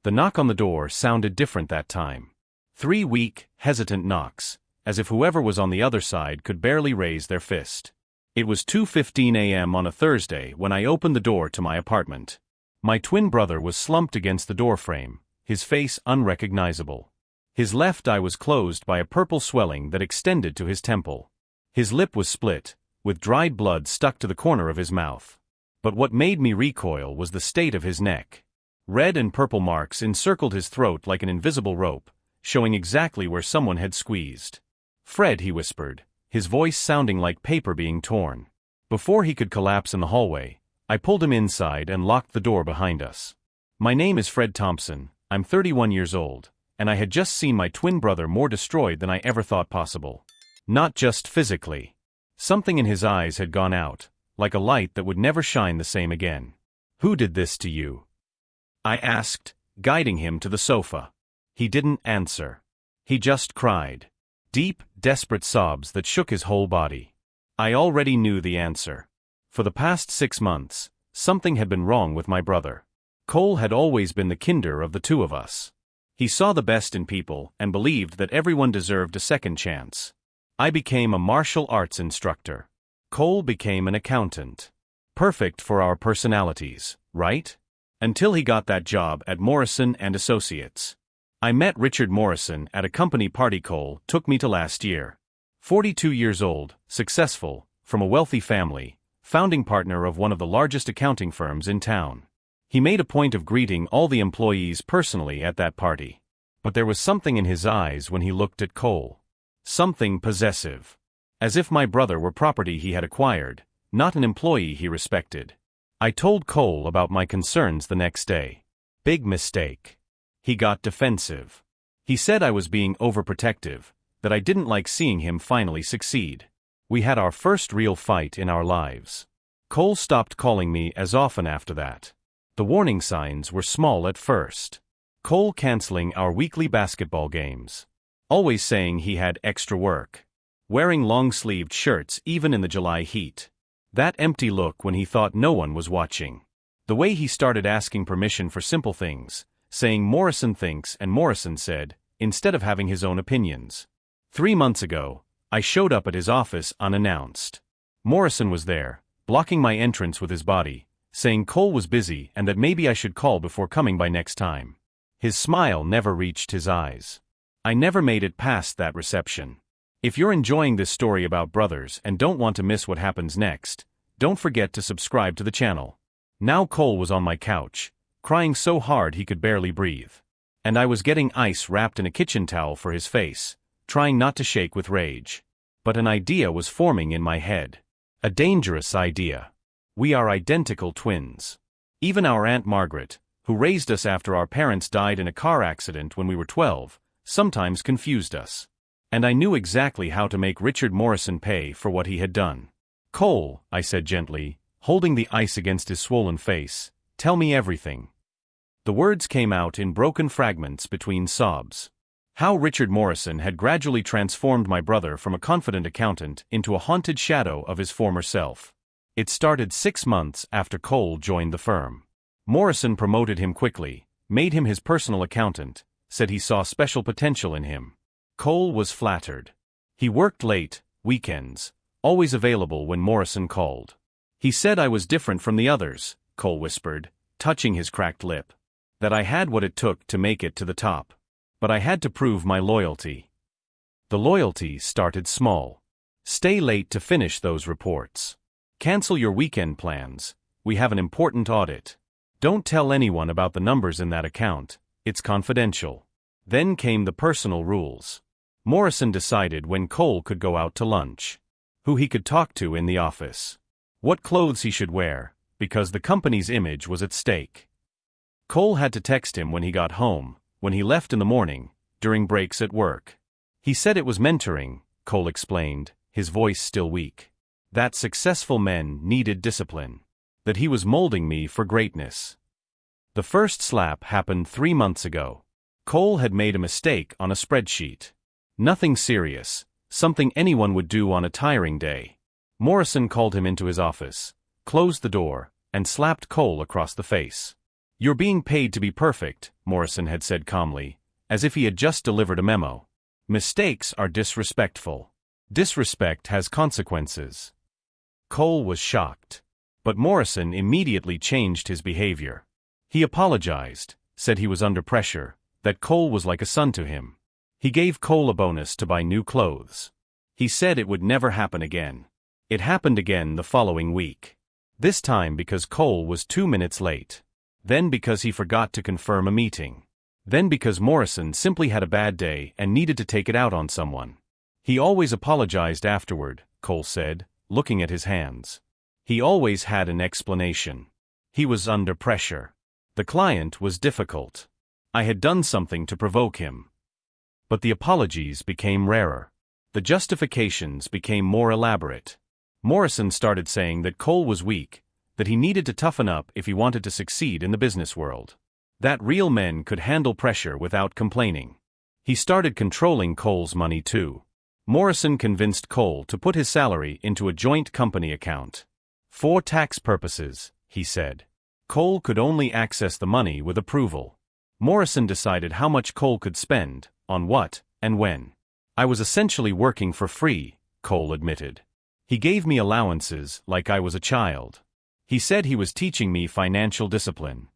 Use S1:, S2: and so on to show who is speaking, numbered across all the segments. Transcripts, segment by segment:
S1: The knock on the door sounded different that time. 3 weak, hesitant knocks, as if whoever was on the other side could barely raise their fist. It was 2:15 a.m. on a Thursday when I opened the door to my apartment. My twin brother was slumped against the doorframe, his face unrecognizable. His left eye was closed by a purple swelling that extended to his temple. His lip was split, with dried blood stuck to the corner of his mouth. But what made me recoil was the state of his neck. Red and purple marks encircled his throat like an invisible rope, showing exactly where someone had squeezed. "Fred," he whispered, his voice sounding like paper being torn. Before he could collapse in the hallway, I pulled him inside and locked the door behind us. "My name is Fred Thompson, I'm 31 years old, and I had just seen my twin brother more destroyed than I ever thought possible. Not just physically. Something in his eyes had gone out, like a light that would never shine the same again." "Who did this to you?" I asked, guiding him to the sofa. He didn't answer. He just cried. Deep, desperate sobs that shook his whole body. I already knew the answer. For the past 6 months, something had been wrong with my brother. Cole had always been the kinder of the two of us. He saw the best in people and believed that everyone deserved a second chance. I became a martial arts instructor. Cole became an accountant. Perfect for our personalities, right? Until he got that job at Morrison & Associates. I met Richard Morrison at a company party Cole took me to last year. 42 years old, successful, from a wealthy family, founding partner of one of the largest accounting firms in town. He made a point of greeting all the employees personally at that party. But there was something in his eyes when he looked at Cole. Something possessive. As if my brother were property he had acquired, not an employee he respected. I told Cole about my concerns the next day. Big mistake. He got defensive. He said I was being overprotective, that I didn't like seeing him finally succeed. We had our first real fight in our lives. Cole stopped calling me as often after that. The warning signs were small at first. Cole canceling our weekly basketball games. Always saying he had extra work. Wearing long-sleeved shirts even in the July heat. That empty look when he thought no one was watching. The way he started asking permission for simple things, saying Morrison thinks and Morrison said, instead of having his own opinions. 3 months ago, I showed up at his office unannounced. Morrison was there, blocking my entrance with his body, saying Cole was busy and that maybe I should call before coming by next time. His smile never reached his eyes. I never made it past that reception. If you're enjoying this story about brothers and don't want to miss what happens next, don't forget to subscribe to the channel. Now Cole was on my couch, crying so hard he could barely breathe. And I was getting ice wrapped in a kitchen towel for his face, trying not to shake with rage. But an idea was forming in my head. A dangerous idea. We are identical twins. Even our Aunt Margaret, who raised us after our parents died in a car accident when we were 12, sometimes confused us. And I knew exactly how to make Richard Morrison pay for what he had done. "Cole," I said gently, holding the ice against his swollen face, "tell me everything." The words came out in broken fragments between sobs. How Richard Morrison had gradually transformed my brother from a confident accountant into a haunted shadow of his former self. It started 6 months after Cole joined the firm. Morrison promoted him quickly, made him his personal accountant, said he saw special potential in him. Cole was flattered. He worked late, weekends, always available when Morrison called. He said I was different from the others, Cole whispered, touching his cracked lip. That I had what it took to make it to the top. But I had to prove my loyalty. The loyalty started small. Stay late to finish those reports. Cancel your weekend plans, we have an important audit. Don't tell anyone about the numbers in that account, it's confidential. Then came the personal rules. Morrison decided when Cole could go out to lunch. Who he could talk to in the office. What clothes he should wear, because the company's image was at stake. Cole had to text him when he got home, when he left in the morning, during breaks at work. He said it was mentoring, Cole explained, his voice still weak. That successful men needed discipline. That he was molding me for greatness. The first slap happened 3 months ago. Cole had made a mistake on a spreadsheet. Nothing serious, something anyone would do on a tiring day. Morrison called him into his office, closed the door, and slapped Cole across the face. "You're being paid to be perfect," Morrison had said calmly, as if he had just delivered a memo. "Mistakes are disrespectful. Disrespect has consequences." Cole was shocked. But Morrison immediately changed his behavior. He apologized, said he was under pressure, that Cole was like a son to him. He gave Cole a bonus to buy new clothes. He said it would never happen again. It happened again the following week. This time because Cole was 2 minutes late. Then because he forgot to confirm a meeting. Then because Morrison simply had a bad day and needed to take it out on someone. He always apologized afterward, Cole said, looking at his hands. He always had an explanation. He was under pressure. The client was difficult. I had done something to provoke him. But the apologies became rarer. The justifications became more elaborate. Morrison started saying that Cole was weak, that he needed to toughen up if he wanted to succeed in the business world. That real men could handle pressure without complaining. He started controlling Cole's money too. Morrison convinced Cole to put his salary into a joint company account. For tax purposes, he said. Cole could only access the money with approval. Morrison decided how much Cole could spend, on what, and when. I was essentially working for free, Cole admitted. He gave me allowances like I was a child. He said he was teaching me financial discipline.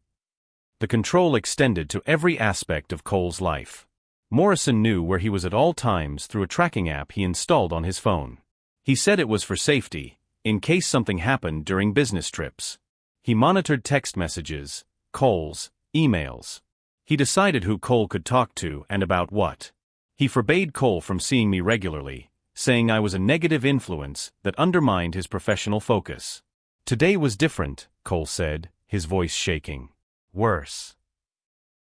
S1: The control extended to every aspect of Cole's life. Morrison knew where he was at all times through a tracking app he installed on his phone. He said it was for safety, in case something happened during business trips. He monitored text messages, calls, emails. He decided who Cole could talk to and about what. He forbade Cole from seeing me regularly, saying I was a negative influence that undermined his professional focus. Today was different, Cole said, his voice shaking. Worse.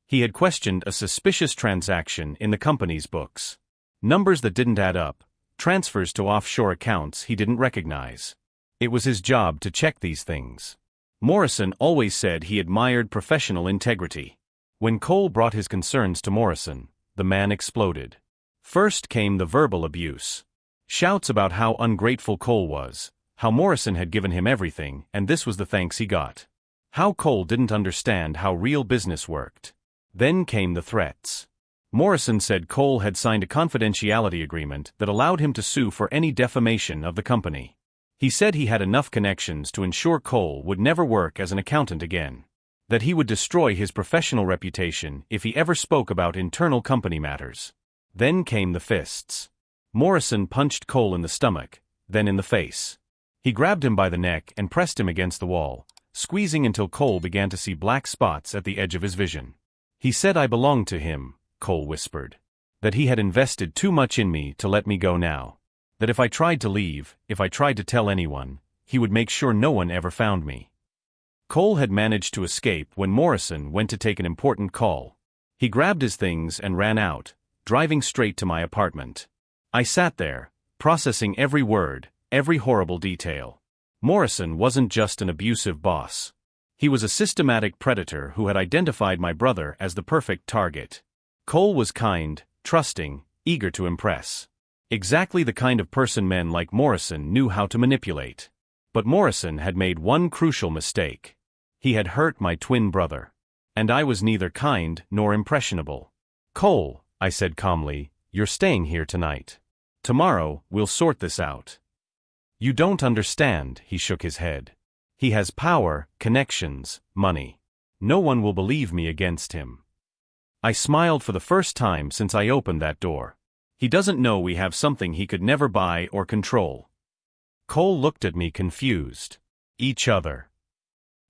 S1: He had questioned a suspicious transaction in the company's books. Numbers that didn't add up, transfers to offshore accounts he didn't recognize. It was his job to check these things. Morrison always said he admired professional integrity. When Cole brought his concerns to Morrison, the man exploded. First came the verbal abuse. Shouts about how ungrateful Cole was, how Morrison had given him everything and this was the thanks he got. How Cole didn't understand how real business worked. Then came the threats. Morrison said Cole had signed a confidentiality agreement that allowed him to sue for any defamation of the company. He said he had enough connections to ensure Cole would never work as an accountant again. That he would destroy his professional reputation if he ever spoke about internal company matters. Then came the fists. Morrison punched Cole in the stomach, then in the face. He grabbed him by the neck and pressed him against the wall, squeezing until Cole began to see black spots at the edge of his vision. He said I belonged to him, Cole whispered. That he had invested too much in me to let me go now. That if I tried to leave, if I tried to tell anyone, he would make sure no one ever found me. Cole had managed to escape when Morrison went to take an important call. He grabbed his things and ran out, driving straight to my apartment. I sat there, processing every word, every horrible detail. Morrison wasn't just an abusive boss. He was a systematic predator who had identified my brother as the perfect target. Cole was kind, trusting, eager to impress. Exactly the kind of person men like Morrison knew how to manipulate. But Morrison had made one crucial mistake. He had hurt my twin brother. And I was neither kind nor impressionable. Cole, I said calmly, you're staying here tonight. Tomorrow, we'll sort this out. You don't understand, he shook his head. He has power, connections, money. No one will believe me against him. I smiled for the first time since I opened that door. He doesn't know we have something he could never buy or control. Cole looked at me confused. Each other.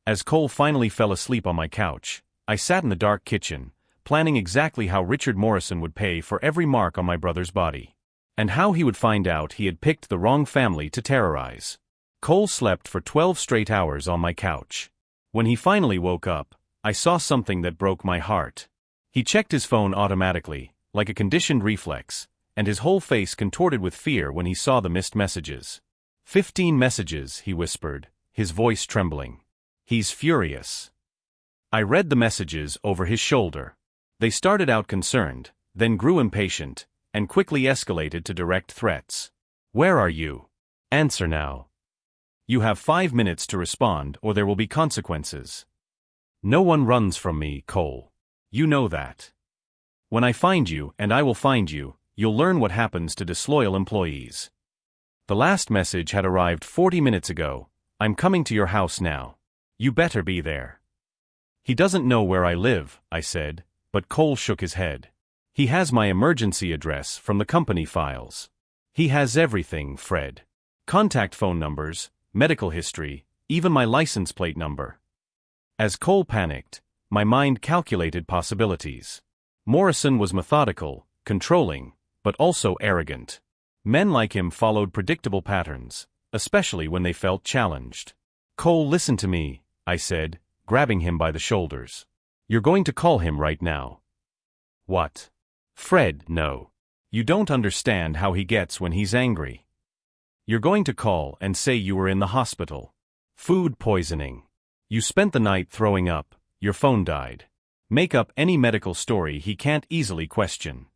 S1: As Cole finally fell asleep on my couch, I sat in the dark kitchen, planning exactly how Richard Morrison would pay for every mark on my brother's body. And how he would find out he had picked the wrong family to terrorize. Cole slept for 12 straight hours on my couch. When he finally woke up, I saw something that broke my heart. He checked his phone automatically, like a conditioned reflex, and his whole face contorted with fear when he saw the missed messages. 15 messages, he whispered, his voice trembling. He's furious. I read the messages over his shoulder. They started out concerned, then grew impatient, and quickly escalated to direct threats. Where are you? Answer now. You have 5 minutes to respond or there will be consequences. No one runs from me, Cole. You know that. When I find you, and I will find you, you'll learn what happens to disloyal employees. The last message had arrived 40 minutes ago. I'm coming to your house now. You better be there. He doesn't know where I live, I said, but Cole shook his head. He has my emergency address from the company files. He has everything, Fred. Contact phone numbers, medical history, even my license plate number. As Cole panicked, my mind calculated possibilities. Morrison was methodical, controlling, but also arrogant. Men like him followed predictable patterns, especially when they felt challenged. Cole, listen to me, I said, grabbing him by the shoulders. You're going to call him right now. What? Fred, no. You don't understand how he gets when he's angry. You're going to call and say you were in the hospital. Food poisoning. You spent the night throwing up, your phone died. Make up any medical story he can't easily question.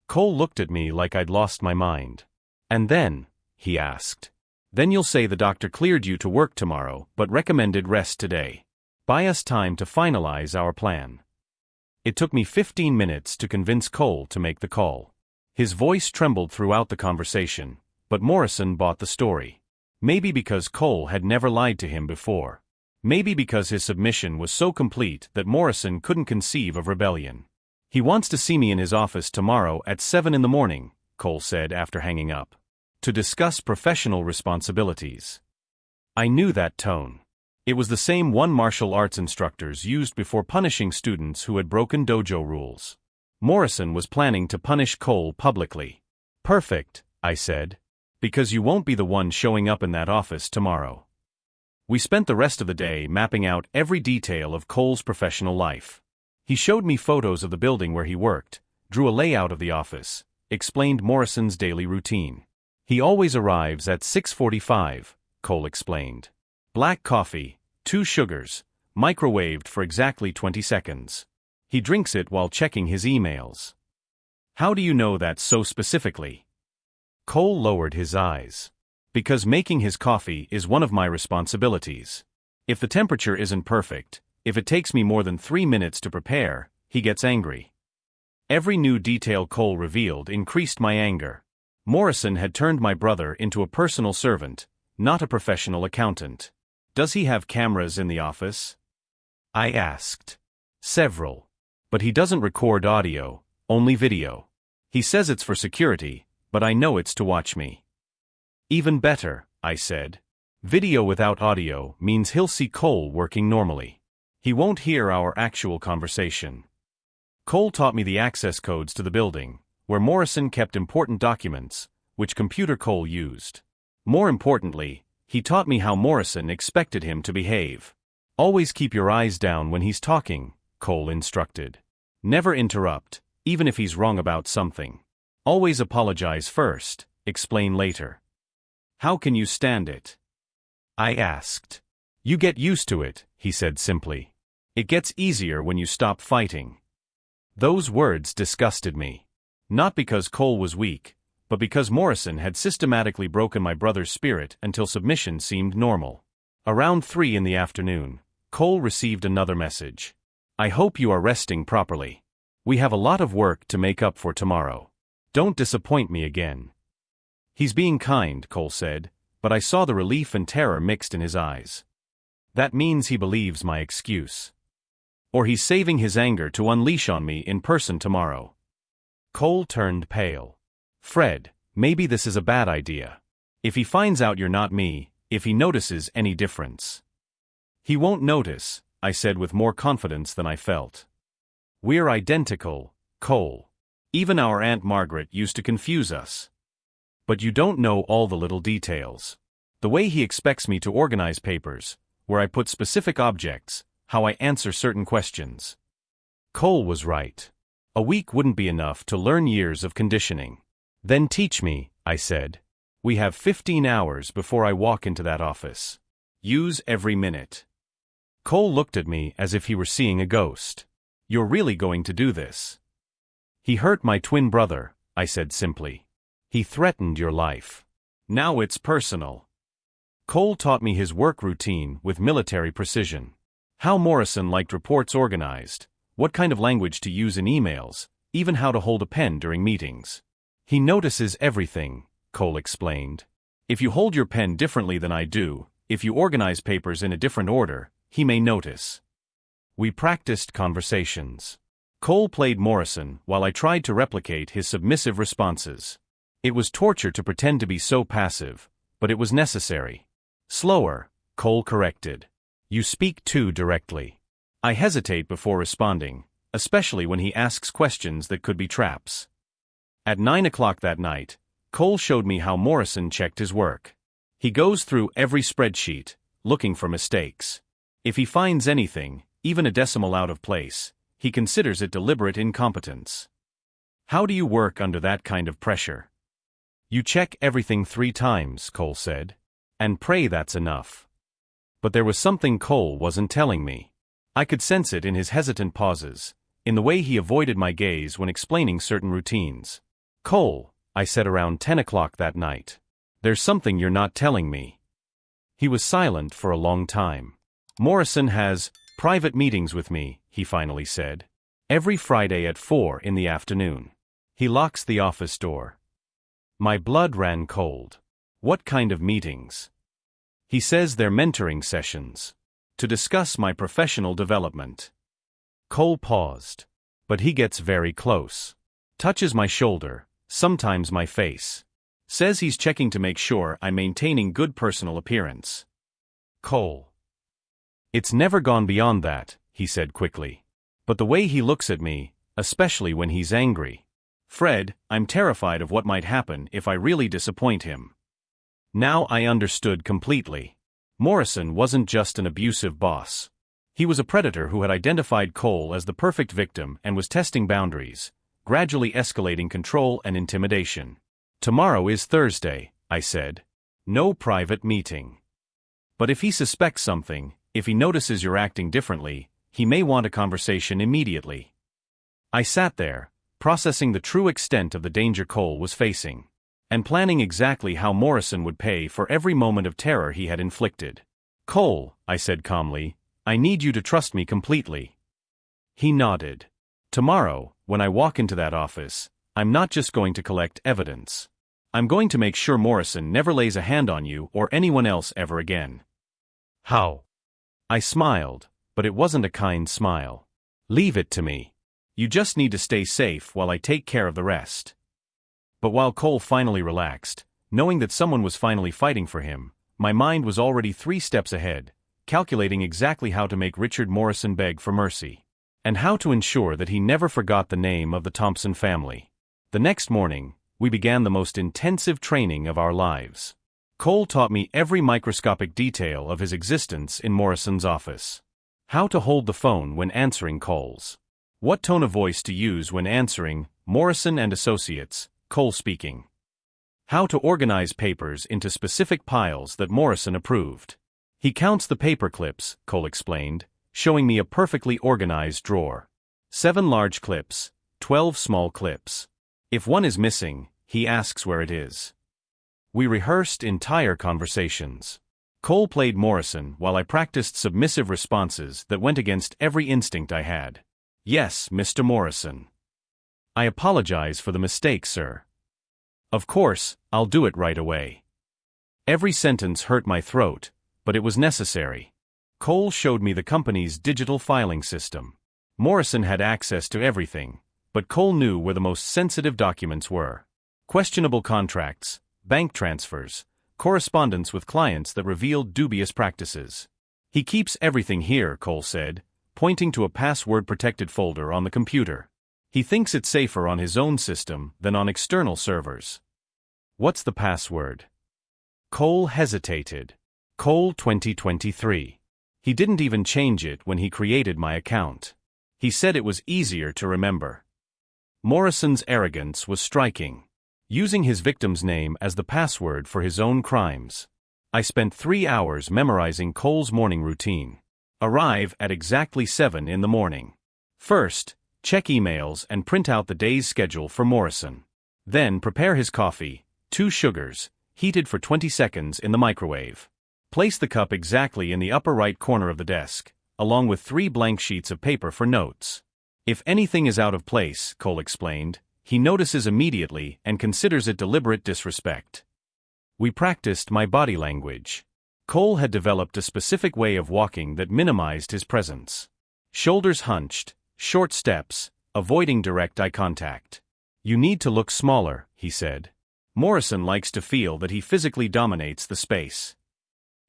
S1: Cole looked at me like I'd lost my mind. And then, he asked. Then you'll say the doctor cleared you to work tomorrow but recommended rest today. Buy us time to finalize our plan. It took me 15 minutes to convince Cole to make the call. His voice trembled throughout the conversation, but Morrison bought the story. Maybe because Cole had never lied to him before. Maybe because his submission was so complete that Morrison couldn't conceive of rebellion. He wants to see me in his office tomorrow at 7 in the morning, Cole said after hanging up. To discuss professional responsibilities. I knew that tone. It was the same one martial arts instructors used before punishing students who had broken dojo rules. Morrison was planning to punish Cole publicly. Perfect, I said. Because you won't be the one showing up in that office tomorrow. We spent the rest of the day mapping out every detail of Cole's professional life. He showed me photos of the building where he worked, drew a layout of the office, explained Morrison's daily routine. He always arrives at 6:45, Cole explained. Black coffee, 2 sugars, microwaved for exactly 20 seconds. He drinks it while checking his emails. How do you know that so specifically? Cole lowered his eyes. Because making his coffee is one of my responsibilities. If the temperature isn't perfect, if it takes me more than 3 minutes to prepare, he gets angry. Every new detail Cole revealed increased my anger. Morrison had turned my brother into a personal servant, not a professional accountant. Does he have cameras in the office? I asked. Several. But he doesn't record audio, only video. He says it's for security, but I know it's to watch me. Even better, I said. Video without audio means he'll see Cole working normally. He won't hear our actual conversation. Cole taught me the access codes to the building, where Morrison kept important documents, which computer Cole used. More importantly, he taught me how Morrison expected him to behave. Always keep your eyes down when he's talking, Cole instructed. Never interrupt, even if he's wrong about something. Always apologize first, explain later. How can you stand it? I asked. You get used to it, he said simply. It gets easier when you stop fighting. Those words disgusted me. Not because Cole was weak, but because Morrison had systematically broken my brother's spirit until submission seemed normal. Around 3 in the afternoon, Cole received another message. I hope you are resting properly. We have a lot of work to make up for tomorrow. Don't disappoint me again. He's being kind, Cole said, but I saw the relief and terror mixed in his eyes. That means he believes my excuse. Or he's saving his anger to unleash on me in person tomorrow. Cole turned pale. Fred, maybe this is a bad idea. If he finds out you're not me, if he notices any difference. He won't notice, I said with more confidence than I felt. We're identical, Cole. Even our Aunt Margaret used to confuse us. But you don't know all the little details. The way he expects me to organize papers, where I put specific objects, how I answer certain questions. Cole was right. A week wouldn't be enough to learn years of conditioning. Then teach me, I said. We have 15 hours before I walk into that office. Use every minute. Cole looked at me as if he were seeing a ghost. You're really going to do this? He hurt my twin brother, I said simply. He threatened your life. Now it's personal. Cole taught me his work routine with military precision. How Morrison liked reports organized, what kind of language to use in emails, even how to hold a pen during meetings. He notices everything, Cole explained. If you hold your pen differently than I do, if you organize papers in a different order, he may notice. We practiced conversations. Cole played Morrison while I tried to replicate his submissive responses. It was torture to pretend to be so passive, but it was necessary. Slower, Cole corrected. You speak too directly. I hesitate before responding, especially when he asks questions that could be traps. At 9 o'clock that night, Cole showed me how Morrison checked his work. He goes through every spreadsheet, looking for mistakes. If he finds anything, even a decimal out of place, he considers it deliberate incompetence. How do you work under that kind of pressure? You check everything 3 times, Cole said. And pray that's enough. But there was something Cole wasn't telling me. I could sense it in his hesitant pauses, in the way he avoided my gaze when explaining certain routines. Cole, I said around 10 o'clock that night. There's something you're not telling me. He was silent for a long time. Morrison has private meetings with me, he finally said. Every Friday at 4 in the afternoon. He locks the office door. My blood ran cold. What kind of meetings? He says they're mentoring sessions. To discuss my professional development. Cole paused. But he gets very close. Touches my shoulder, sometimes my face. Says he's checking to make sure I'm maintaining good personal appearance. Cole. It's never gone beyond that, he said quickly. But the way he looks at me, especially when he's angry. Fred, I'm terrified of what might happen if I really disappoint him. Now I understood completely. Morrison wasn't just an abusive boss. He was a predator who had identified Cole as the perfect victim and was testing boundaries, gradually escalating control and intimidation. Tomorrow is Thursday, I said. No private meeting. But if he suspects something, if he notices you're acting differently, he may want a conversation immediately. I sat there, processing the true extent of the danger Cole was facing, and planning exactly how Morrison would pay for every moment of terror he had inflicted. Cole, I said calmly, I need you to trust me completely. He nodded. Tomorrow, when I walk into that office, I'm not just going to collect evidence. I'm going to make sure Morrison never lays a hand on you or anyone else ever again. How? I smiled, but it wasn't a kind smile. Leave it to me. You just need to stay safe while I take care of the rest. But while Cole finally relaxed, knowing that someone was finally fighting for him, my mind was already 3 steps ahead, calculating exactly how to make Richard Morrison beg for mercy, and how to ensure that he never forgot the name of the Thompson family. The next morning, we began the most intensive training of our lives. Cole taught me every microscopic detail of his existence in Morrison's office. How to hold the phone when answering calls. What tone of voice to use when answering, Morrison and Associates, Cole speaking. How to organize papers into specific piles that Morrison approved. He counts the paper clips, Cole explained, showing me a perfectly organized drawer. 7 large clips, 12 small clips. If one is missing, he asks where it is. We rehearsed entire conversations. Cole played Morrison while I practiced submissive responses that went against every instinct I had. Yes, Mr. Morrison. I apologize for the mistake, sir. Of course, I'll do it right away. Every sentence hurt my throat, but it was necessary. Cole showed me the company's digital filing system. Morrison had access to everything, but Cole knew where the most sensitive documents were. Questionable contracts, bank transfers, correspondence with clients that revealed dubious practices. He keeps everything here, Cole said, pointing to a password-protected folder on the computer. He thinks it's safer on his own system than on external servers. What's the password? Cole hesitated. Cole 2023. He didn't even change it when he created my account. He said it was easier to remember. Morrison's arrogance was striking. Using his victim's name as the password for his own crimes. I spent 3 hours memorizing Cole's morning routine. Arrive at exactly 7 in the morning. First, check emails and print out the day's schedule for Morrison. Then prepare his coffee, 2 sugars, heated for 20 seconds in the microwave. Place the cup exactly in the upper right corner of the desk, along with 3 blank sheets of paper for notes. If anything is out of place, Cole explained, he notices immediately and considers it deliberate disrespect. We practiced my body language. Cole had developed a specific way of walking that minimized his presence. Shoulders hunched, short steps, avoiding direct eye contact. You need to look smaller, he said. Morrison likes to feel that he physically dominates the space.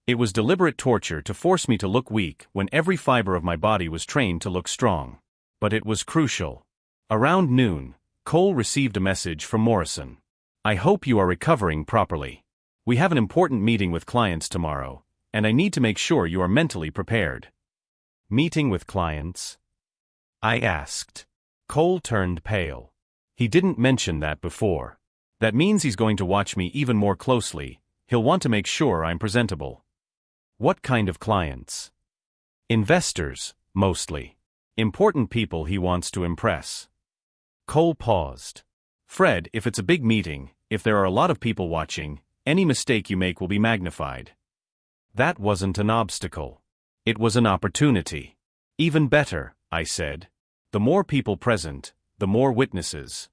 S1: It was deliberate torture to force me to look weak when every fiber of my body was trained to look strong. But it was crucial. Around noon, Cole received a message from Morrison. I hope you are recovering properly. We have an important meeting with clients tomorrow, and I need to make sure you are mentally prepared. Meeting with clients? I asked. Cole turned pale. He didn't mention that before. That means he's going to watch me even more closely. He'll want to make sure I'm presentable. What kind of clients? Investors, mostly. Important people he wants to impress. Cole paused. Fred, if it's a big meeting, if there are a lot of people watching, any mistake you make will be magnified. That wasn't an obstacle. It was an opportunity. Even better, I said. The more people present, the more witnesses.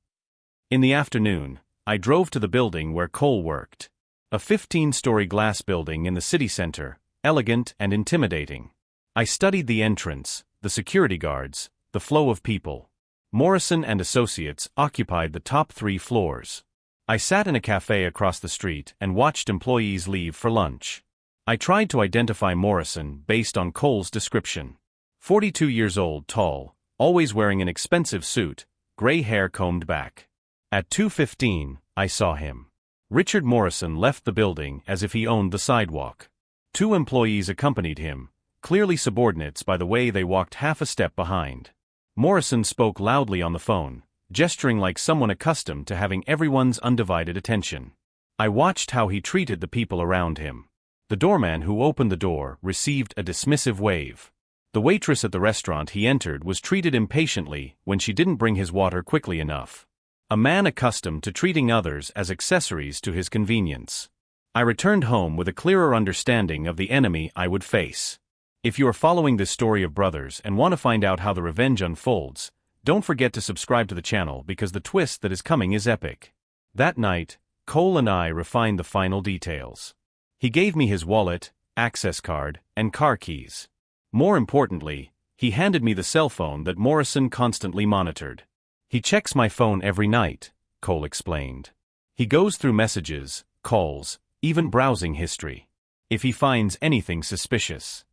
S1: In the afternoon, I drove to the building where Cole worked. A 15-story glass building in the city center, elegant and intimidating. I studied the entrance, the security guards, the flow of people. Morrison and Associates occupied the top 3 floors. I sat in a cafe across the street and watched employees leave for lunch. I tried to identify Morrison based on Cole's description. 42 years old, tall, always wearing an expensive suit, gray hair combed back. At 2:15, I saw him. Richard Morrison left the building as if he owned the sidewalk. 2 employees accompanied him, clearly subordinates by the way they walked half a step behind. Morrison spoke loudly on the phone, gesturing like someone accustomed to having everyone's undivided attention. I watched how he treated the people around him. The doorman who opened the door received a dismissive wave. The waitress at the restaurant he entered was treated impatiently when she didn't bring his water quickly enough. A man accustomed to treating others as accessories to his convenience. I returned home with a clearer understanding of the enemy I would face. If you are following this story of brothers and want to find out how the revenge unfolds, don't forget to subscribe to the channel because the twist that is coming is epic. That night, Cole and I refined the final details. He gave me his wallet, access card, and car keys. More importantly, he handed me the cell phone that Morrison constantly monitored. He checks my phone every night, Cole explained. He goes through messages, calls, even browsing history. If he finds anything suspicious.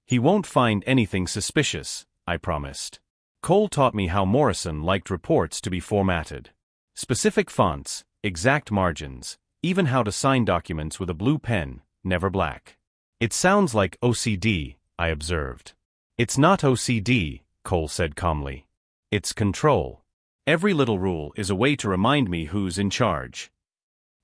S1: He won't find anything suspicious, I promised. Cole taught me how Morrison liked reports to be formatted. Specific fonts, exact margins, even how to sign documents with a blue pen, never black. It sounds like OCD, I observed. It's not OCD, Cole said calmly. It's control. Every little rule is a way to remind me who's in charge.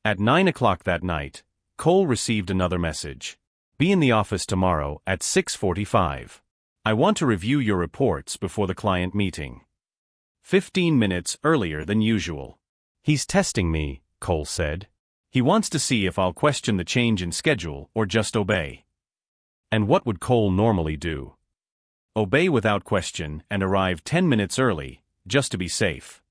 S1: At 9 o'clock that night, Cole received another message. Be in the office tomorrow at 6:45. I want to review your reports before the client meeting. 15 minutes earlier than usual. He's testing me, Cole said. He wants to see if I'll question the change in schedule or just obey. And what would Cole normally do? Obey without question and arrive 10 minutes early, just to be safe.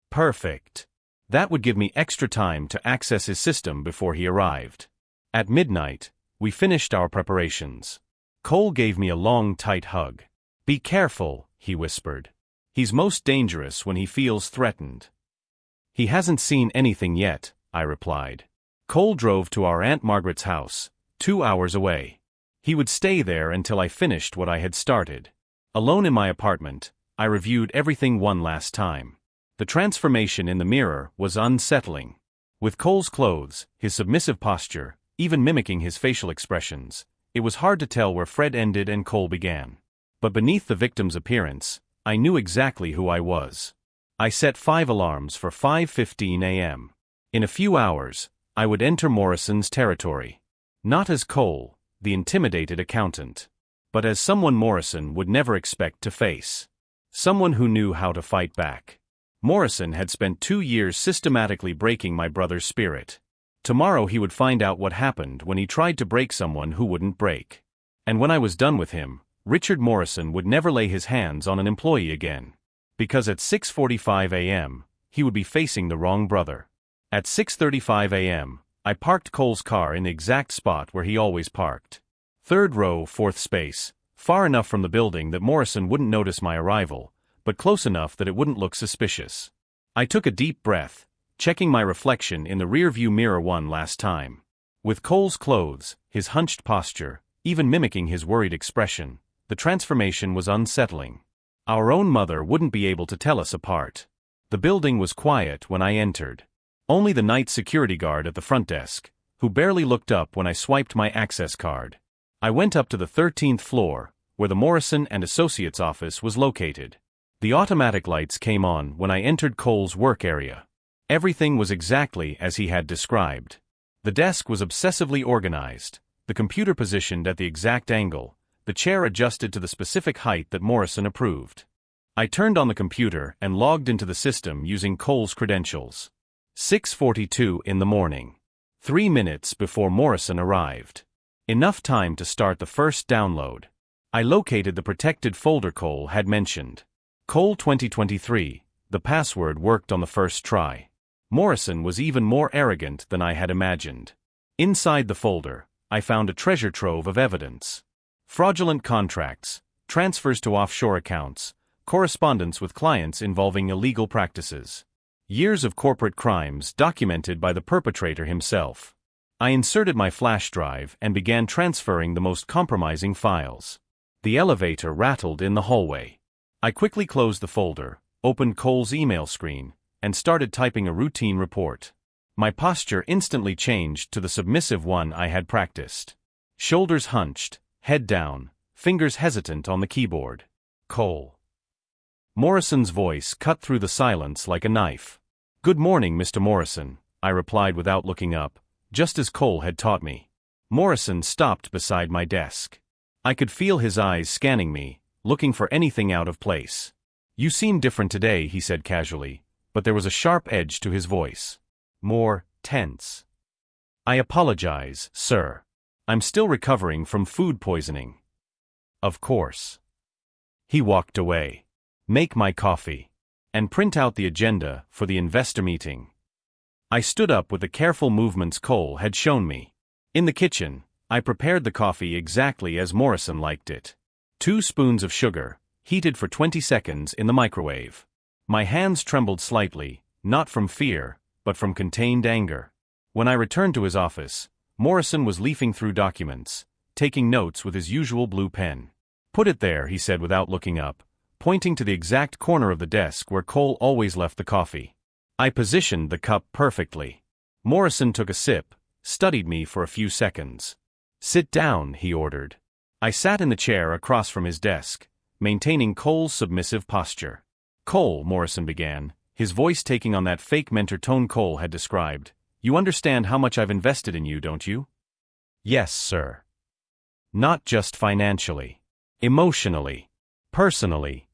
S1: Perfect. That would give me extra time to access his system before he arrived. At midnight, we finished our preparations. Cole gave me a long, tight hug. Be careful, he whispered. He's most dangerous when he feels threatened. He hasn't seen anything yet, I replied. Cole drove to our Aunt Margaret's house, 2 hours away. He would stay there until I finished what I had started. Alone in my apartment, I reviewed everything one last time. The transformation in the mirror was unsettling. With Cole's clothes, his submissive posture, even mimicking his facial expressions, it was hard to tell where Fred ended and Cole began. But beneath the victim's appearance, I knew exactly who I was. I set 5 alarms for 5:15 a.m. In a few hours, I would enter Morrison's territory. Not as Cole, the intimidated accountant, but as someone Morrison would never expect to face. Someone who knew how to fight back. Morrison had spent 2 years systematically breaking my brother's spirit. Tomorrow he would find out what happened when he tried to break someone who wouldn't break. And when I was done with him, Richard Morrison would never lay his hands on an employee again. Because at 6:45 a.m., he would be facing the wrong brother. At 6:35 a.m., I parked Cole's car in the exact spot where he always parked. Third row, fourth space, far enough from the building that Morrison wouldn't notice my arrival, but close enough that it wouldn't look suspicious. I took a deep breath, checking my reflection in the rearview mirror one last time. With Cole's clothes, his hunched posture, even mimicking his worried expression, the transformation was unsettling. Our own mother wouldn't be able to tell us apart. The building was quiet when I entered. Only the night security guard at the front desk, who barely looked up when I swiped my access card. I went up to the 13th floor, where the Morrison and Associates office was located. The automatic lights came on when I entered Cole's work area. Everything was exactly as he had described. The desk was obsessively organized, the computer positioned at the exact angle, the chair adjusted to the specific height that Morrison approved. I turned on the computer and logged into the system using Cole's credentials. 6:42 in the morning. 3 minutes before Morrison arrived. Enough time to start the first download. I located the protected folder Cole had mentioned. Cole 2023, the password worked on the first try. Morrison was even more arrogant than I had imagined. Inside the folder, I found a treasure trove of evidence. Fraudulent contracts, transfers to offshore accounts, correspondence with clients involving illegal practices. Years of corporate crimes documented by the perpetrator himself. I inserted my flash drive and began transferring the most compromising files. The elevator rattled in the hallway. I quickly closed the folder, opened Cole's email screen, and started typing a routine report. My posture instantly changed to the submissive one I had practiced. Shoulders hunched, head down, fingers hesitant on the keyboard. Cole. Morrison's voice cut through the silence like a knife. "Good morning, Mr. Morrison," I replied without looking up, just as Cole had taught me. Morrison stopped beside my desk. I could feel his eyes scanning me, looking for anything out of place. "You seem different today," he said casually, but there was a sharp edge to his voice. More tense. "I apologize, sir. I'm still recovering from food poisoning." "Of course." He walked away. "Make my coffee. And print out the agenda for the investor meeting." I stood up with the careful movements Cole had shown me. In the kitchen, I prepared the coffee exactly as Morrison liked it. 2 spoons of sugar, heated for 20 seconds in the microwave. My hands trembled slightly, not from fear, but from contained anger. When I returned to his office, Morrison was leafing through documents, taking notes with his usual blue pen. "Put it there," he said without looking up, pointing to the exact corner of the desk where Cole always left the coffee. I positioned the cup perfectly. Morrison took a sip, studied me for a few seconds. "Sit down," he ordered. I sat in the chair across from his desk, maintaining Cole's submissive posture. "Cole," Morrison began, his voice taking on that fake mentor tone Cole had described, "you understand how much I've invested in you, don't you?" "Yes, sir." "Not just financially. Emotionally. Personally."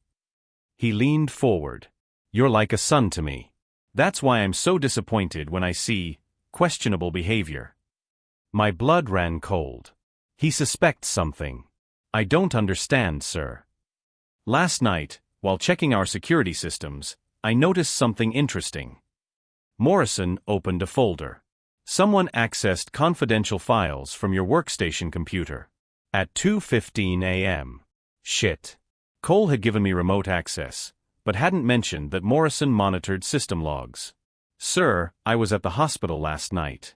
S1: He leaned forward. "You're like a son to me. That's why I'm so disappointed when I see questionable behavior." My blood ran cold. "He suspects something." "I don't understand, sir." "Last night, while checking our security systems, I noticed something interesting." Morrison opened a folder. "Someone accessed confidential files from your workstation computer. At 2:15 a.m. Shit. Cole had given me remote access, but hadn't mentioned that Morrison monitored system logs. "Sir, I was at the hospital last night."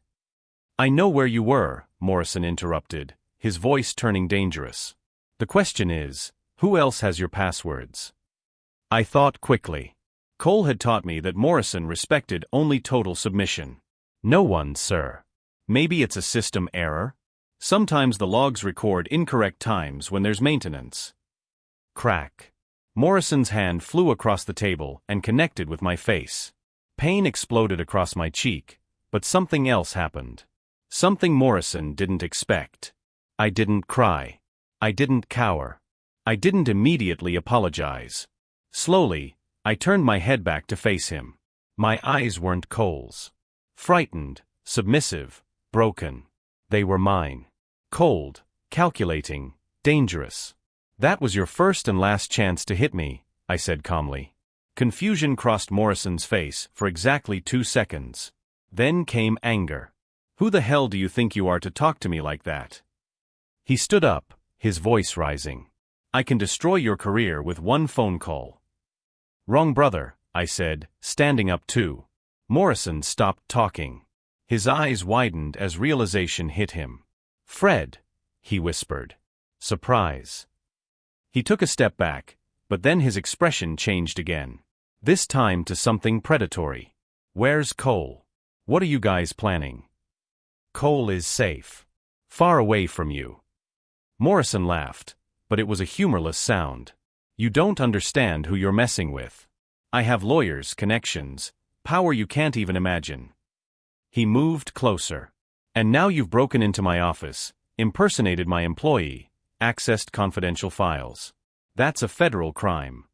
S1: "I know where you were," Morrison interrupted, his voice turning dangerous. "The question is, who else has your passwords?" I thought quickly. Cole had taught me that Morrison respected only total submission. "No one, sir." "Maybe it's a system error? Sometimes the logs record incorrect times when there's maintenance." Crack. Morrison's hand flew across the table and connected with my face. Pain exploded across my cheek, but something else happened. Something Morrison didn't expect. I didn't cry. I didn't cower. I didn't immediately apologize. Slowly, I turned my head back to face him. My eyes weren't Cole's. Frightened, submissive, broken. They were mine. Cold, calculating, dangerous. That was your first and last chance to hit me, I said calmly. Confusion crossed Morrison's face for exactly 2 seconds. Then came anger. Who the hell do you think you are to talk to me like that? He stood up, his voice rising. I can destroy your career with one phone call. Wrong, brother, I said, standing up too. Morrison stopped talking. His eyes widened as realization hit him. Fred, he whispered. Surprise. He took a step back, but then his expression changed again. This time to something predatory. Where's Cole? What are you guys planning? Cole is safe. Far away from you. Morrison laughed, but it was a humorless sound. You don't understand who you're messing with. I have lawyers, connections, power you can't even imagine. He moved closer. And now you've broken into my office, impersonated my employee, accessed confidential files. That's a federal crime.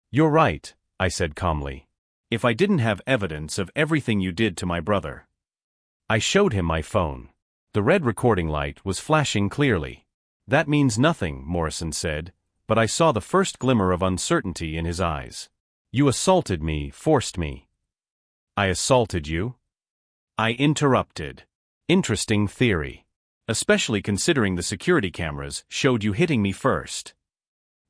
S1: You're right, I said calmly. If I didn't have evidence of everything you did to my brother. I showed him my phone. The red recording light was flashing clearly. That means nothing, Morrison said, but I saw the first glimmer of uncertainty in his eyes. You assaulted me, forced me. I assaulted you? I interrupted. Interesting theory. Especially considering the security cameras showed you hitting me first.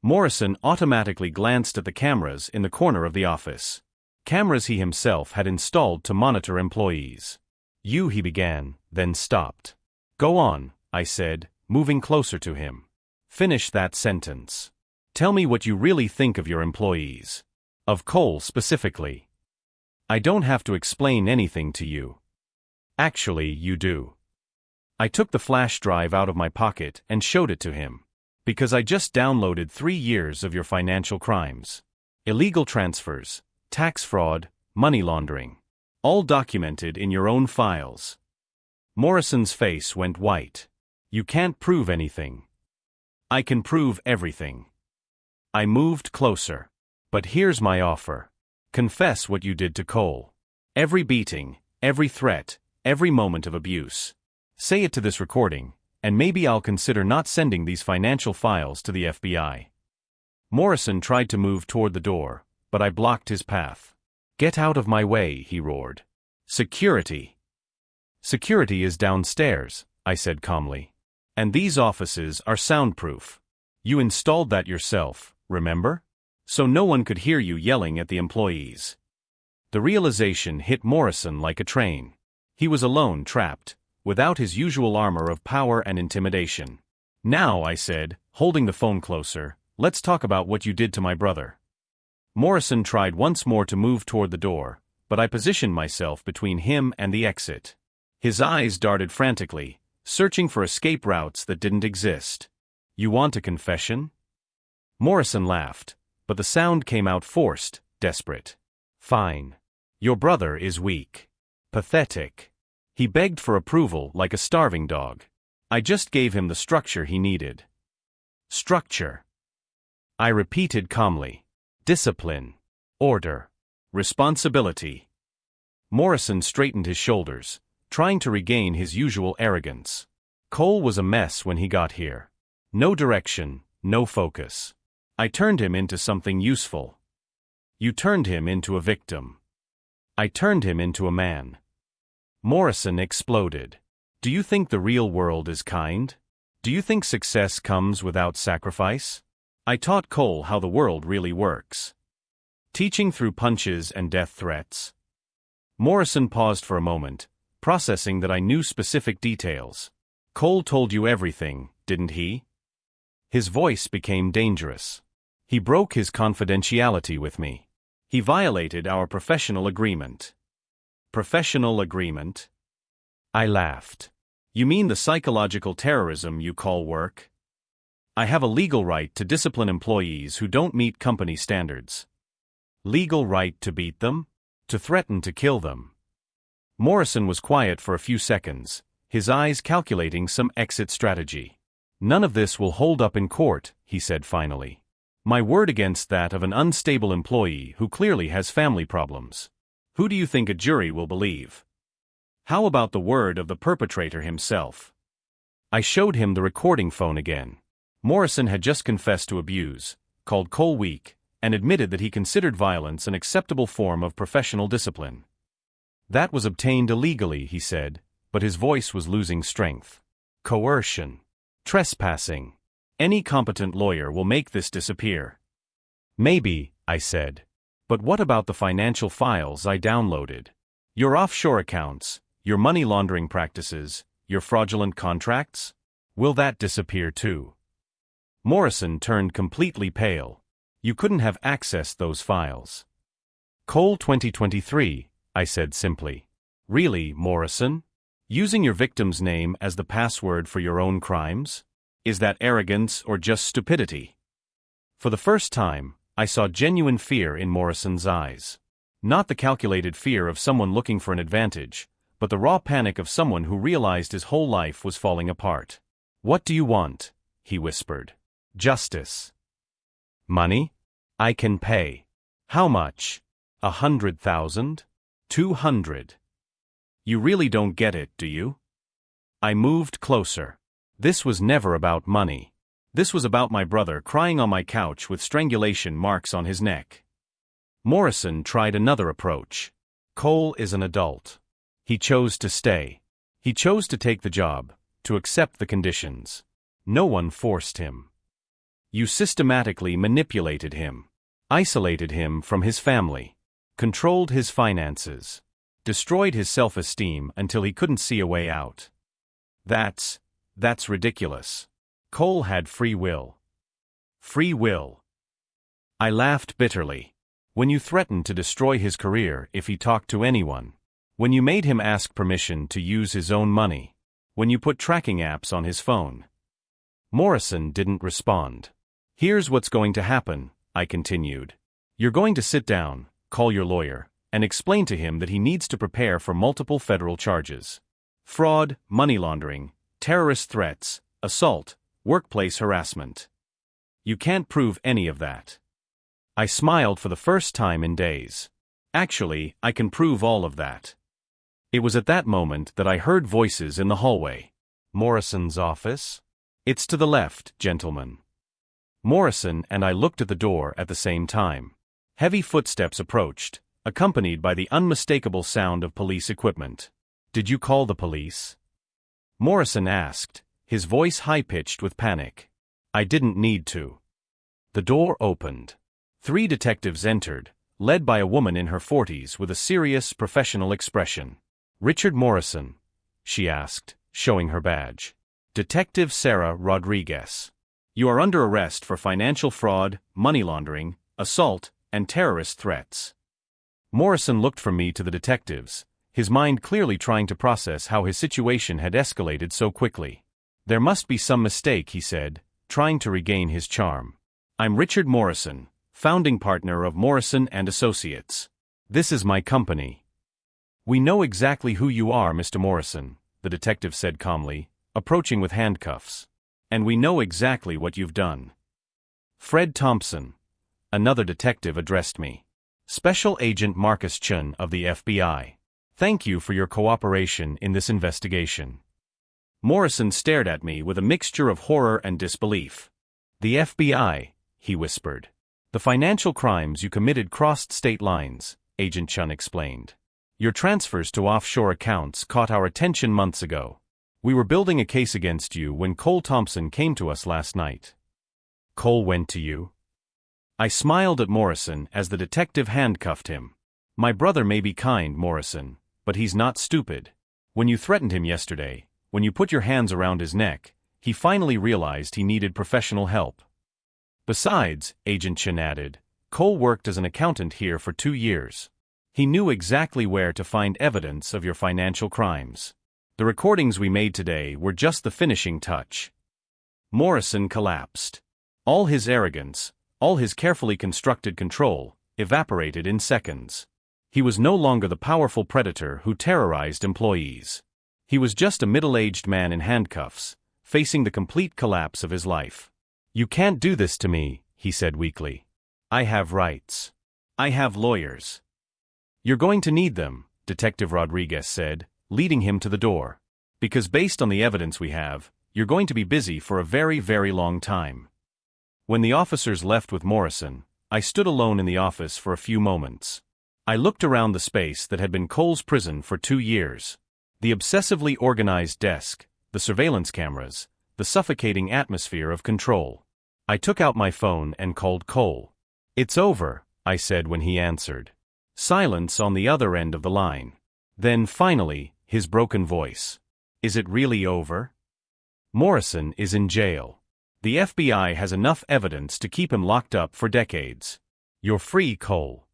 S1: Morrison automatically glanced at the cameras in the corner of the office. Cameras he himself had installed to monitor employees. He began, then stopped. Go on, I said, moving closer to him. Finish that sentence. Tell me what you really think of your employees. Of Cole specifically. I don't have to explain anything to you. Actually, you do. I took the flash drive out of my pocket and showed it to him. Because I just downloaded 3 years of your financial crimes. Illegal transfers, tax fraud, money laundering. All documented in your own files. Morrison's face went white. You can't prove anything. I can prove everything. I moved closer. But here's my offer. Confess what you did to Cole. Every beating, every threat, every moment of abuse. Say it to this recording, and maybe I'll consider not sending these financial files to the FBI. Morrison tried to move toward the door, but I blocked his path. Get out of my way, he roared. Security. Security is downstairs, I said calmly. And these offices are soundproof. You installed that yourself, remember? So no one could hear you yelling at the employees. The realization hit Morrison like a train. He was alone, trapped, without his usual armor of power and intimidation. Now, I said, holding the phone closer, let's talk about what you did to my brother. Morrison tried once more to move toward the door, but I positioned myself between him and the exit. His eyes darted frantically, searching for escape routes that didn't exist. You want a confession? Morrison laughed, but the sound came out forced, desperate. Fine. Your brother is weak. Pathetic. He begged for approval like a starving dog. I just gave him the structure he needed. Structure. I repeated calmly. Discipline. Order. Responsibility. Morrison straightened his shoulders, trying to regain his usual arrogance. Cole was a mess when he got here. No direction, no focus. I turned him into something useful. You turned him into a victim. I turned him into a man. Morrison exploded. Do you think the real world is kind? Do you think success comes without sacrifice? I taught Cole how the world really works. Teaching through punches and death threats. Morrison paused for a moment, processing that I knew specific details. Cole told you everything, didn't he? His voice became dangerous. He broke his confidentiality with me. He violated our professional agreement. Professional agreement? I laughed. You mean the psychological terrorism you call work? I have a legal right to discipline employees who don't meet company standards. Legal right to beat them? To threaten to kill them? Morrison was quiet for a few seconds, his eyes calculating some exit strategy. None of this will hold up in court, he said finally. My word against that of an unstable employee who clearly has family problems. Who do you think a jury will believe? How about the word of the perpetrator himself? I showed him the recording phone again. Morrison had just confessed to abuse, called Cole weak, and admitted that he considered violence an acceptable form of professional discipline. That was obtained illegally, he said, but his voice was losing strength. Coercion. Trespassing. Any competent lawyer will make this disappear. Maybe, I said. But what about the financial files I downloaded? Your offshore accounts, your money laundering practices, your fraudulent contracts? Will that disappear too? Morrison turned completely pale. You couldn't have accessed those files. Cole 2023, I said simply. Really, Morrison? Using your victim's name as the password for your own crimes? Is that arrogance or just stupidity? For the first time, I saw genuine fear in Morrison's eyes. Not the calculated fear of someone looking for an advantage, but the raw panic of someone who realized his whole life was falling apart. What do you want? He whispered. Justice. Money? I can pay. How much? 100,000? 200. You really don't get it, do you? I moved closer. This was never about money. This was about my brother crying on my couch with strangulation marks on his neck. Morrison tried another approach. Cole is an adult. He chose to stay. He chose to take the job, to accept the conditions. No one forced him. You systematically manipulated him, isolated him from his family, controlled his finances, destroyed his self-esteem until he couldn't see a way out. That's ridiculous. Cole had free will. Free will. I laughed bitterly. When you threatened to destroy his career if he talked to anyone. When you made him ask permission to use his own money. When you put tracking apps on his phone. Morrison didn't respond. Here's what's going to happen, I continued. You're going to sit down, call your lawyer, and explain to him that he needs to prepare for multiple federal charges. Fraud, money laundering, terrorist threats, assault, workplace harassment. You can't prove any of that. I smiled for the first time in days. Actually, I can prove all of that. It was at that moment that I heard voices in the hallway. Morrison's office? It's to the left, gentlemen. Morrison and I looked at the door at the same time. Heavy footsteps approached, accompanied by the unmistakable sound of police equipment. Did you call the police? Morrison asked, his voice high-pitched with panic. I didn't need to. The door opened. 3 detectives entered, led by a woman in her 40s with a serious, professional expression. Richard Morrison, she asked, showing her badge. Detective Sarah Rodriguez. You are under arrest for financial fraud, money laundering, assault, and terrorist threats. Morrison looked from me to the detectives, his mind clearly trying to process how his situation had escalated so quickly. There must be some mistake, he said, trying to regain his charm. I'm Richard Morrison, founding partner of Morrison & Associates. This is my company. We know exactly who you are, Mr. Morrison, the detective said calmly, approaching with handcuffs. And we know exactly what you've done. Fred Thompson, another detective addressed me. Special Agent Marcus Chun of the FBI. Thank you for your cooperation in this investigation. Morrison stared at me with a mixture of horror and disbelief. The FBI, he whispered. The financial crimes you committed crossed state lines, Agent Chun explained. Your transfers to offshore accounts caught our attention months ago. We were building a case against you when Cole Thompson came to us last night. Cole went to you? I smiled at Morrison as the detective handcuffed him. My brother may be kind, Morrison, but he's not stupid. When you threatened him yesterday, when you put your hands around his neck, he finally realized he needed professional help. Besides, Agent Chin added, Cole worked as an accountant here for 2 years. He knew exactly where to find evidence of your financial crimes. The recordings we made today were just the finishing touch. Morrison collapsed. All his arrogance, all his carefully constructed control, evaporated in seconds. He was no longer the powerful predator who terrorized employees. He was just a middle-aged man in handcuffs, facing the complete collapse of his life. You can't do this to me, he said weakly. I have rights. I have lawyers. You're going to need them, Detective Rodriguez said, leading him to the door. Because based on the evidence we have, "You're going to be busy for a very, very long time." When the officers left with Morrison, I stood alone in the office for a few moments. I looked around the space that had been Cole's prison for 2 years. The obsessively organized desk, the surveillance cameras, the suffocating atmosphere of control. I took out my phone and called Cole. "It's over," I said when he answered. Silence on the other end of the line. Then finally, his broken voice. "Is it really over?" "Morrison is in jail. The FBI has enough evidence to keep him locked up for decades. You're free, Cole."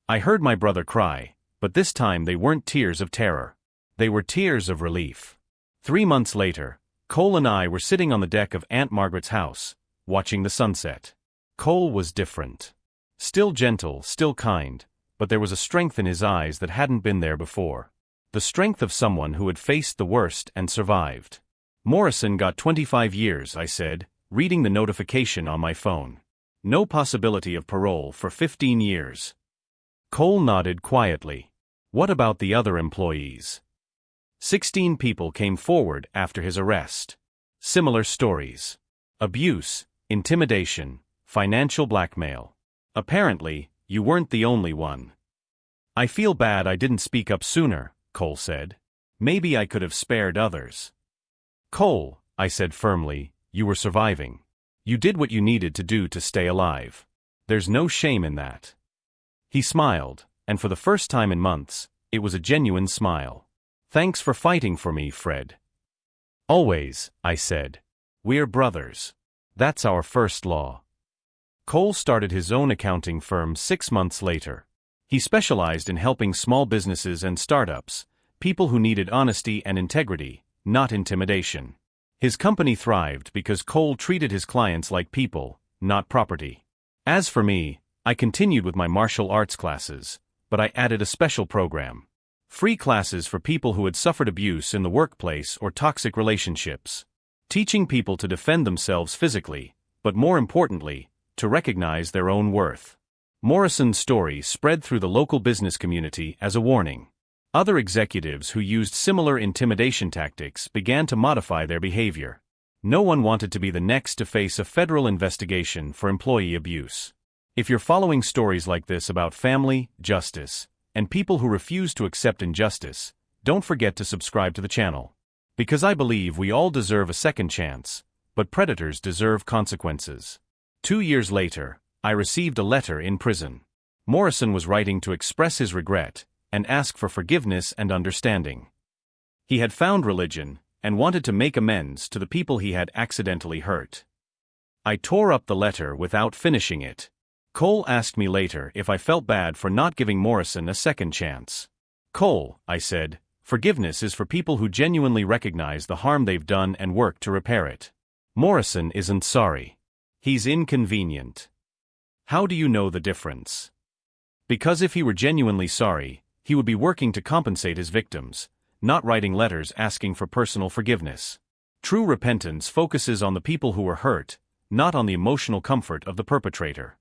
S1: I heard my brother cry, but this time they weren't tears of terror. They were tears of relief. 3 months later, Cole and I were sitting on the deck of Aunt Margaret's house, watching the sunset. Cole was different. Still gentle, still kind, but there was a strength in his eyes that hadn't been there before. The strength of someone who had faced the worst and survived. "Morrison got 25 years, I said, reading the notification on my phone. "No possibility of parole for 15 years. Cole nodded quietly. "What about the other employees?" 16 people came forward after his arrest. Similar stories. Abuse, intimidation, financial blackmail. "Apparently, you weren't the only one." "I feel bad I didn't speak up sooner," Cole said. "Maybe I could have spared others." "Cole," I said firmly, "you were surviving. You did what you needed to do to stay alive. There's no shame in that." He smiled, and for the first time in months, it was a genuine smile. "Thanks for fighting for me, Fred." "Always," I said. "We're brothers. That's our first law." Cole started his own accounting firm 6 months later. He specialized in helping small businesses and startups, people who needed honesty and integrity, not intimidation. His company thrived because Cole treated his clients like people, not property. As for me, I continued with my martial arts classes, but I added a special program. Free classes for people who had suffered abuse in the workplace or toxic relationships. Teaching people to defend themselves physically, but more importantly, to recognize their own worth. Morrison's story spread through the local business community as a warning. Other executives who used similar intimidation tactics began to modify their behavior. No one wanted to be the next to face a federal investigation for employee abuse. If you're following stories like this about family, justice, and people who refuse to accept injustice, don't forget to subscribe to the channel. Because I believe we all deserve a second chance, but predators deserve consequences. 2 years later, I received a letter in prison. Morrison was writing to express his regret and ask for forgiveness and understanding. He had found religion and wanted to make amends to the people he had accidentally hurt. I tore up the letter without finishing it. Cole asked me later if I felt bad for not giving Morrison a second chance. "Cole," I said, "forgiveness is for people who genuinely recognize the harm they've done and work to repair it. Morrison isn't sorry. He's inconvenient." "How do you know the difference?" "Because if he were genuinely sorry, he would be working to compensate his victims, not writing letters asking for personal forgiveness. True repentance focuses on the people who were hurt, not on the emotional comfort of the perpetrator."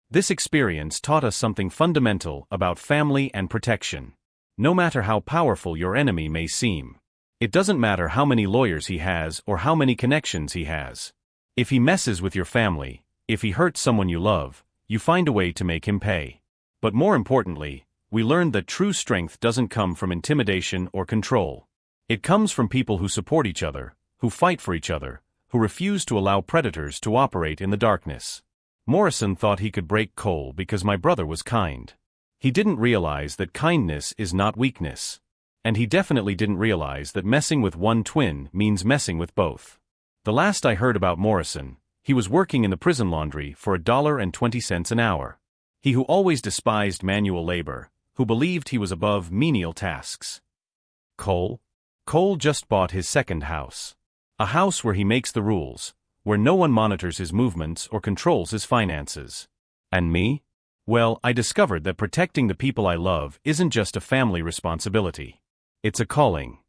S1: This experience taught us something fundamental about family and protection. No matter how powerful your enemy may seem, it doesn't matter how many lawyers he has or how many connections he has. If he messes with your family, if he hurts someone you love, you find a way to make him pay. But more importantly, we learned that true strength doesn't come from intimidation or control. It comes from people who support each other, who fight for each other, who refuse to allow predators to operate in the darkness. Morrison thought he could break Cole because my brother was kind. He didn't realize that kindness is not weakness. And he definitely didn't realize that messing with one twin means messing with both. The last I heard about Morrison, he was working in the prison laundry for $1.20 an hour. He who always despised manual labor, who believed he was above menial tasks. Cole? Cole just bought his second house. A house where he makes the rules, where no one monitors his movements or controls his finances. And me? Well, I discovered that protecting the people I love isn't just a family responsibility. It's a calling.